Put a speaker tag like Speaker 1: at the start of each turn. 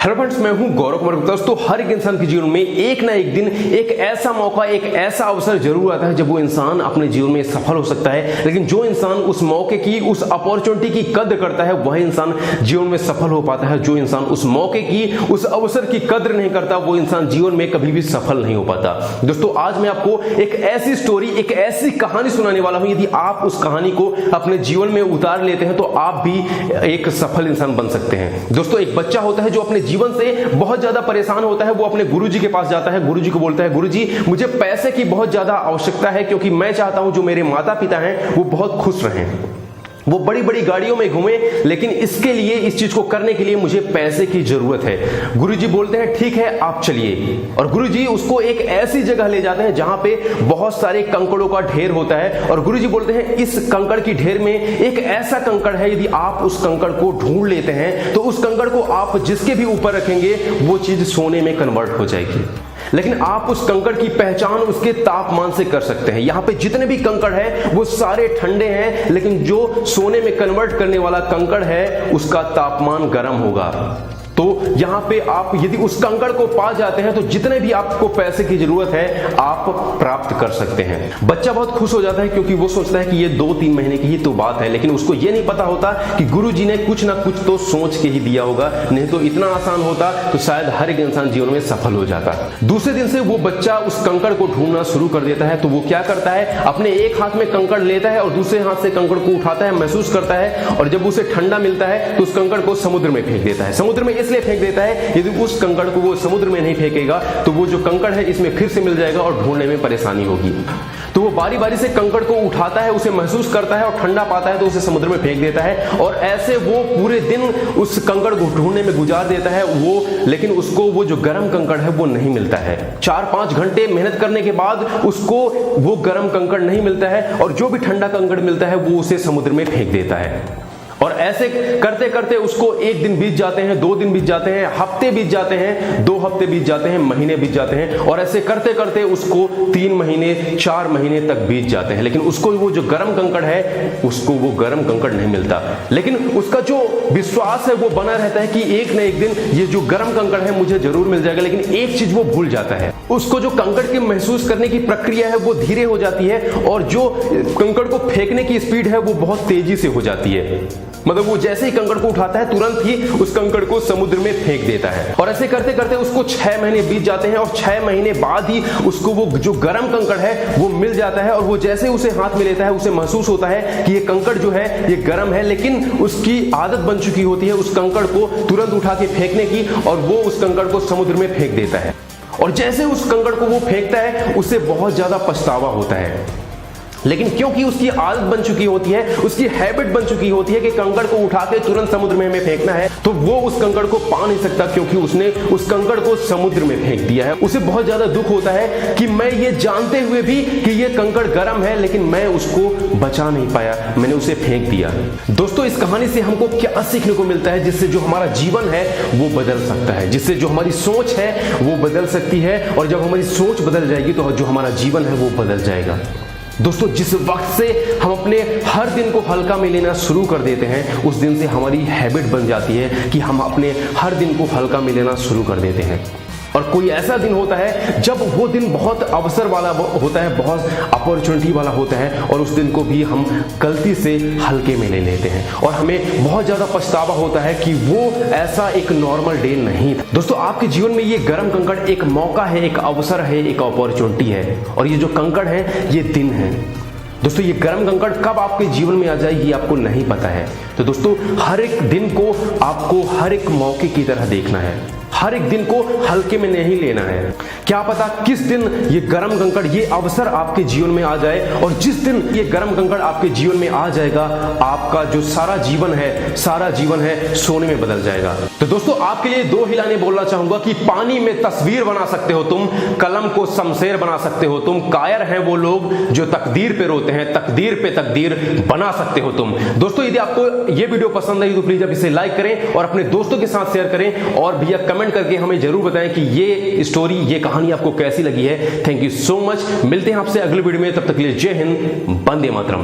Speaker 1: Hello friends, मैं हूं गौरव कुमार गुप्ता। दोस्तों, हर एक इंसान के जीवन में एक ना एक दिन एक ऐसा मौका, एक ऐसा अवसर जरूर आता है जब वो इंसान अपने जीवन में सफल हो सकता है। लेकिन जो इंसान उस मौके की, उस अपॉर्चुनिटी की कद्र करता है, वह इंसान जीवन में सफल हो पाता है। जो इंसान उस मौके की, उस अवसर की कद्र नहीं करता, वो इंसान जीवन में कभी भी सफल नहीं हो पाता। दोस्तों, आज मैं आपको एक ऐसी स्टोरी, एक ऐसी कहानी सुनाने वाला हूं। यदि आप उस कहानी को अपने जीवन में उतार लेते हैं तो आप भी एक सफल इंसान बन सकते हैं। दोस्तों, एक बच्चा होता है जो अपने जीवन से बहुत ज्यादा परेशान होता है। वो अपने गुरुजी के पास जाता है, गुरुजी को बोलता है, गुरुजी मुझे पैसे की बहुत ज्यादा आवश्यकता है, क्योंकि मैं चाहता हूं जो मेरे माता पिता हैं वो बहुत खुश रहें, वो बड़ी बड़ी गाड़ियों में घूमे, लेकिन इसके लिए, इस चीज को करने के लिए मुझे पैसे की जरूरत है। गुरुजी बोलते हैं ठीक है आप चलिए, और गुरुजी उसको एक ऐसी जगह ले जाते हैं जहां पे बहुत सारे कंकड़ों का ढेर होता है। और गुरुजी बोलते हैं इस कंकड़ की ढेर में एक ऐसा कंकड़ है, यदि आप उस कंकड़ को ढूंढ लेते हैं तो उस कंकड़ को आप जिसके भी ऊपर रखेंगे वो चीज सोने में कन्वर्ट हो जाएगी। लेकिन आप उस कंकड़ की पहचान उसके तापमान से कर सकते हैं। यहां पे जितने भी कंकड़ हैं वो सारे ठंडे हैं, लेकिन जो सोने में कन्वर्ट करने वाला कंकड़ है उसका तापमान गर्म होगा। तो यहां पे आप यदि उस कंकड़ को पा जाते हैं तो जितने भी आपको पैसे की जरूरत है आप प्राप्त कर सकते हैं। बच्चा बहुत खुश हो जाता है, क्योंकि वो सोचता है कि ये 2-3 महीने की ही तो बात है। लेकिन उसको ये नहीं पता होता कि गुरुजी ने कुछ ना कुछ तो सोच के ही दिया होगा, नहीं तो इतना आसान होता तो शायद हर एक इंसान जीवन में सफल हो जाता। दूसरे दिन से वो बच्चा उस कंकड़ को ढूंढना शुरू कर देता है। तो वो क्या करता है, अपने एक हाथ में कंकड़ लेता है और दूसरे हाथ से कंकड़ को उठाता है, महसूस करता है, और जब उसे ठंडा मिलता है तो उस कंकड़ को समुद्र में फेंक देता है। समुद्र में इसलिए फेंक देता है, यदि उस कंकड़ को वो समुद्र में नहीं फेंकेगा तो वो जो कंकड़ है इसमें फिर से मिल जाएगा और ढूंढने में परेशानी होगी। तो वो बारी बारी से कंकड़ को उठाता है, उसे महसूस करता है और ठंडा पाता है तो उसे समुद्र में फेंक देता है। और ऐसे वो पूरे दिन उस कंकड़ को ढूंढने में गुजार देता है वो, लेकिन उसको वो जो गर्म कंकड़ है वो नहीं मिलता है। 4-5 घंटे मेहनत करने के बाद उसको वो गर्म कंकड़ नहीं मिलता है, और जो भी ठंडा कंकड़ मिलता है वो उसे समुद्र में फेंक देता है। और ऐसे करते करते उसको 1 दिन बीत जाते हैं, 2 दिन बीत जाते हैं, हफ्ते बीत जाते हैं, 2 हफ्ते बीत जाते हैं, महीने बीत जाते हैं, और ऐसे करते करते उसको 3 महीने, 4 महीने तक बीत जाते हैं। लेकिन उसको वो जो गर्म कंकड़ है उसको वो गर्म कंकड़ नहीं मिलता। लेकिन उसका जो विश्वास है वो बना रहता है कि एक न एक दिन ये जो गर्म कंकड़ है मुझे जरूर मिल जाएगा। लेकिन एक चीज वो भूल जाता है, उसको जो कंकड़ के महसूस करने की प्रक्रिया है वो धीरे हो जाती है, और जो कंकड़ को फेंकने की स्पीड है वो बहुत तेजी से हो जाती है। मतलब वो जैसे ही कंकड़ को उठाता है तुरंत ही उस कंकड़ को समुद्र में फेंक देता है। और ऐसे करते करते उसको 6 महीने बीत जाते हैं, और 6 महीने बाद ही उसको वो जो गर्म कंकड़ है वो मिल जाता है। और वो जैसे उसे हाथ में लेता है उसे महसूस होता है कि ये कंकड़ जो है ये गर्म है, लेकिन उसकी आदत बन चुकी होती है उस कंकड़ को तुरंत उठा के फेंकने की, और वो उस कंकड़ को समुद्र में फेंक देता है। और जैसे उस कंकड़ को वो फेंकता है उसे बहुत ज्यादा पछतावा होता है। लेकिन क्योंकि उसकी आदत बन चुकी होती है, उसकी हैबिट बन चुकी होती है कि कंकड़ को उठा के तुरंत समुद्र में हमें फेंकना है, तो वो उस कंकड़ को पा नहीं सकता, क्योंकि उसने उस कंकड़ को समुद्र में फेंक दिया है। उसे बहुत ज्यादा दुख होता है कि मैं ये जानते हुए भी कि ये कंकड़ गर्म है, लेकिन मैं उसको बचा नहीं पाया, मैंने उसे फेंक दिया। दोस्तों, इस कहानी से हमको क्या सीखने को मिलता है, जिससे जो हमारा जीवन है वो बदल सकता है, जिससे जो हमारी सोच है वो बदल सकती है, और जब हमारी सोच बदल जाएगी तो जो हमारा जीवन है वो बदल जाएगा। दोस्तों, जिस वक्त से हम अपने हर दिन को हल्का में लेना शुरू कर देते हैं उस दिन से हमारी हैबिट बन जाती है कि हम अपने हर दिन को हल्का में लेना शुरू कर देते हैं। और कोई ऐसा दिन होता है जब वो दिन बहुत अवसर वाला होता है, बहुत अपॉर्चुनिटी वाला होता है, और उस दिन को भी हम गलती से हल्के में ले लेते हैं, और हमें बहुत ज्यादा पछतावा होता है कि वो ऐसा एक नॉर्मल डे नहीं था। दोस्तों, आपके जीवन में ये गर्म कंकड़ एक मौका है, एक अवसर है, एक अपॉर्चुनिटी है, और ये जो कंकड़ है ये दिन है। दोस्तों, ये गर्म कंकड़ कब आपके जीवन में आ जाएगी आपको नहीं पता है। तो दोस्तों, हर एक दिन को आपको हर एक मौके की तरह देखना है, हर एक दिन को हल्के में नहीं लेना है। क्या पता किस दिन ये गर्म कंकड़, ये अवसर आपके जीवन में आ जाए, और जिस दिन ये गर्म कंकड़ आपके जीवन में आ जाएगा आपका जो सारा जीवन है सोने में बदल जाएगा। तो दोस्तों, आपके लिए 2 ही लाइनें बोलना चाहूंगा कि पानी में तस्वीर बना सकते हो तुम, कलम को शमशेर बना सकते हो तुम, कायर हैं वो लोग जो तकदीर पे रोते हैं, तकदीर पे तकदीर बना सकते हो तुम। दोस्तों, यदि आपको ये वीडियो पसंद आई तो प्लीज आप इसे लाइक करें और अपने दोस्तों के साथ शेयर करें, और भैया कमेंट करके हमें जरूर बताएं कि ये स्टोरी, ये कहानी आपको कैसी लगी है। Thank you so much. मिलते हैं आपसे अगले वीडियो में, तब तक के लिए जय हिंद, वंदे मातरम।